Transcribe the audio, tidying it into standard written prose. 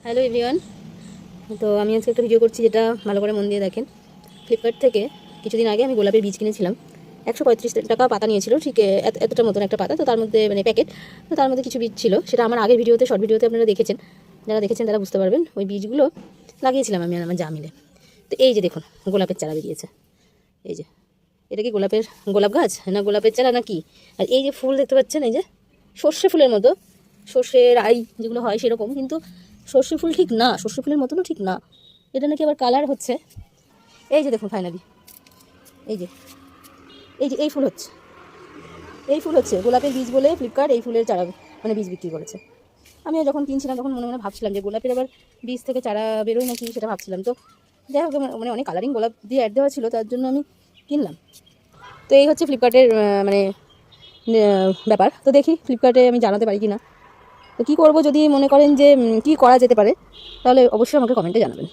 Hello everyone. তো আমি আজকে একটা ভিডিও করছি, যেটা ভালো করে মন দিয়ে দেখেন। ফ্লিপকার্ট থেকে কিছুদিন আগে আমি গোলাপের বীজ কিনেছিলাম। 135 টাকা পাতা নিয়েছিল, ঠিক এতটা মতন একটা পাতা। তো তার মধ্যে মানে প্যাকেট, তো তার মধ্যে কিছু বীজ ছিল। সেটা আমার আগের ভিডিওতে, শর্ট ভিডিওতে আপনারা দেখেছেন। যারা দেখেছেন তারা বুঝতে পারবেন। ওই বীজগুলো লাগিয়েছিলাম আমি আর আমার যা মিলে। তো এই যে দেখুন, গোলাপের চারা বেরিয়েছে। এই যে, এটা কি গোলাপ গাছ না গোলাপের চারা না কি? আর এই যে ফুল দেখতে পাচ্ছেন, এই যে সর্ষে ফুলের মতো, সর্ষের আই যেগুলো হয় সেরকম, কিন্তু সর্ষে ফুল ঠিক না, সর্ষে ফুলের মতনও ঠিক না। এটা নাকি আবার কালার হচ্ছে। এই যে দেখুন, ফাইনালি এই যে এই ফুল হচ্ছে, গোলাপের বীজ বলে ফ্লিপকার্ট এই ফুলের চারা মানে বীজ বিক্রি করেছে। আমি যখন কিনছিলাম তখন মনে মনে ভাবছিলাম যে গোলাপের আবার বীজ থেকে চারা বেরোয় নাকি, সেটা ভাবছিলাম। তো যাই হোক, মানে অনেক কালারিং গোলাপ দিয়ে অ্যাড দেওয়া ছিল, তার জন্য আমি কিনলাম। তো এই হচ্ছে ফ্লিপকার্টের মানে ব্যাপার। তো দেখি ফ্লিপকার্টে আমি জানাতে পারি কি না। তো কী করবো, যদি মনে করেন যে কী করা যেতে পারে, তাহলে অবশ্যই আমাকে কমেন্টে জানাবেন।